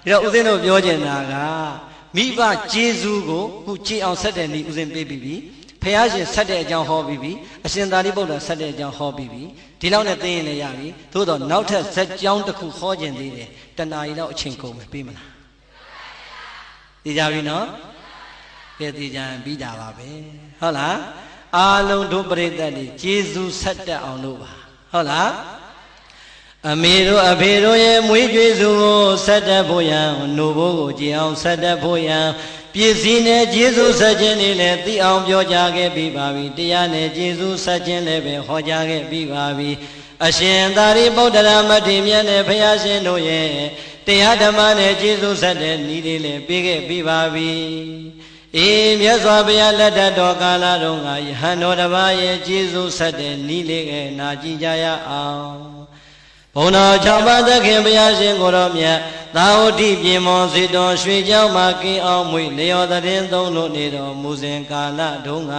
ဒီတော့ဦးဇင်းတို့ပြောချင်တာကမိဘကျေးဇူးကိုခုကြည်အောင်ဆက်တဲ့နည်းဦးဇင်းပေးပြီးပြီဖះရှင်ဆက်တဲ့အကြောင်းဟောပြီးပြီအရှင်သာရိပုတ္တရာဆက်တဲ့အကြောင်းဟောပြီးပြီဒီလောက်နဲ့သိရင်လည်းရပြီသို့တော့နောက်ထပ်ဇက်ကြောင်းတစ်ခုဟောခြင်းသေးတယ်တဏှာကြီးတော့အချိန်ကုန်မယ်ပြီးမလားသိကြပြီနော်ကဲသိကြရင်ပြီးတာပါပဲဟုတ်လားအားလုံးတို့ပရိသတ်တွေကျေးဇူးဆက်တတ်အောင်လို့ပါဟုတ်လားအမေတို့အဖေတို့ရဲ့မွေးကြွေးစုကိုဆက်တတ်ဖို့ရန်နို့ဘိုးကိုကြည်အောင်ဆက်တတ်ဖို့ရန်ပစ္စည်းနဲ့ကျေးဇူးဆက်ခြင်းတွေလည်းသိအောင်ပြောကြားခဲ့ပြီးပါပြီတရားနဲ့ကျေးဇူးဆက်ခြင်းလည်းပဲဟောကြားခဲ့ပြီးပါပြီအရှင်သာရိပုတ္တရာမထေရမြတ်နဲ့ဘုရားရှင်တို့ရဲ့တရားဓမ္မနဲ့ကျေးဇူးဆက်တဲ့ဤတွေလည်းပေးခဲ့ပြီးပါပြီအေးမြတ်စွာဘုရားလက်ထက်တော်ကာလတော်ကယဟန်တော်တစ်ပါးရဲ့ကျေးဇူးဆက်တဲ့ဤလေးကနာကြည့်ကြရအောင်ဘုံတော်၆ပါးသခင်ဘုရားရှင်ကိုတော်မြတ်သာဝတိပြင်မောစေတော်ရွှေကျောင်းမှာကင်းအောင်မွေလျော်သရင်သုံးလို့နေတော်မူစဉ်ကာလတုန်းက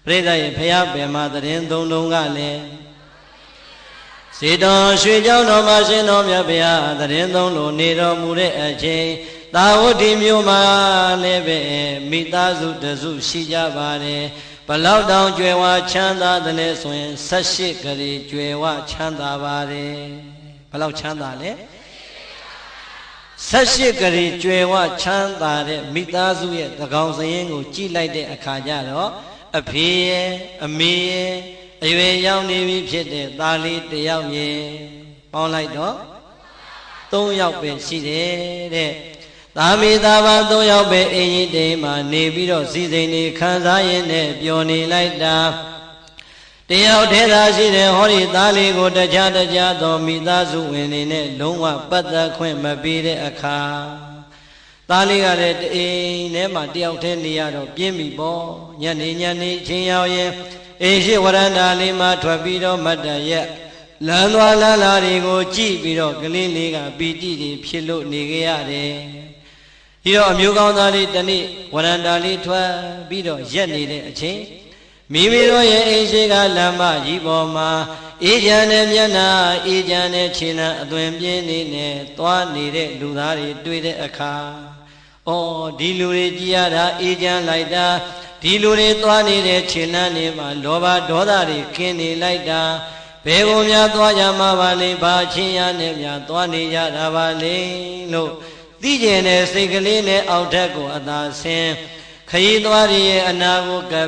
ပရိသတ်ရဲ့ဘုရားပင်မှာသရင်သုံးတုန်းကလည်းစေတော်ရွှေကျောင်းတော်မှာရှင်တော်မြတ်ဘုရားသရင်သုံးလို့နေတော်မူတဲ့အချိန်သာဝတိမြို့မှာလည်းပဲမိသားစုတစုရှိကြပါတယ်ဘလောက်တောင်ကြွယ်ဝချမ်းသာတယ်လဲဆိုရင်18ဂရီကြွယ်ဝချမ်းသာပါတယ်ဘလောက်ချမ်းသာလဲ18ဂရီကြွယ်ဝချမ်းသာတဲ့မိသားစုရဲ့သကောင်စရင်ကိုကြည့်လိုက်တဲ့အခါကျတော့အဖေရဲ့အမေရဲ့အရွယ်ရောက်နေပြီဖြစ်တဲ့သားလေးတစ်ယောက်ရဲ့ပေါင်းလိုက်တော့3ယောက်ပဲရှိတယ်တဲ့သာမေသာဘာ3ယောက်ပဲအင်းကြီးတိမ်မှာနေပြီးတော့စီစိန်နေခံစားရင်းနဲ့ပျော်နေလိုက်တာတယောက်တည်းသာရှိတဲ့ဟောဒီသားလေးကိုတခြားသောမိသားစုဝင်တွေနဲ့လုံးဝပတ်သက်ခွင့်မပေးတဲ့အခါသားလေးကလည်းအိမ်ထဲမှာတယောက်တည်းနေရတော့ပြင်းပြီပေါ့ညနေချင်းရောက်ရင်အိမ်ရှိဝရန္တာလေးမှာထွက်ပြီးတော့မတ်တရက်လမ်းသွားလမ်းလာတွေကိုကြည့်ပြီးတော့ကလေးလေးကပီတိတွေဖြစ်လို့နေကြရတယ်ဒီတော့အမျိုးကောင်းသားလေးတနေ့ဝရန္တာလေးထွက်ပြီးတော့ရက်နေတဲ့အချိန်မိမိတို့ရဲ့အိမ်ရှိကလမ်းမကြီးပေါ်မှာအေးချမ်းတဲ့မျက်နှာအေးချမ်းတဲ့ခြေလမ်းအသွင်ပြင်းနေနဲ့သွားနေတဲ့လူသားတွေတွေ့တဲ့အခါအော်ဒီလူတွေကြည်ရတာအေးချမ်းလိုက်တာဒီလူတွေသွားနေတဲ့ခြေလမ်းတွေမှာလောဘဒေါသတွေခင်းနေလိုက်တာဘယ်ကိုများသွားကြမှာပါလိမ့်ဘာချင်းရနဲ့များသွားနေကြတာပါလိမ့်လို့သိကျင်တဲ့စိတ်ကလေးနဲ့အောက်ထက်ကိုအသာဆင်းခရီးသွားရဲ့အနာကိုကပ်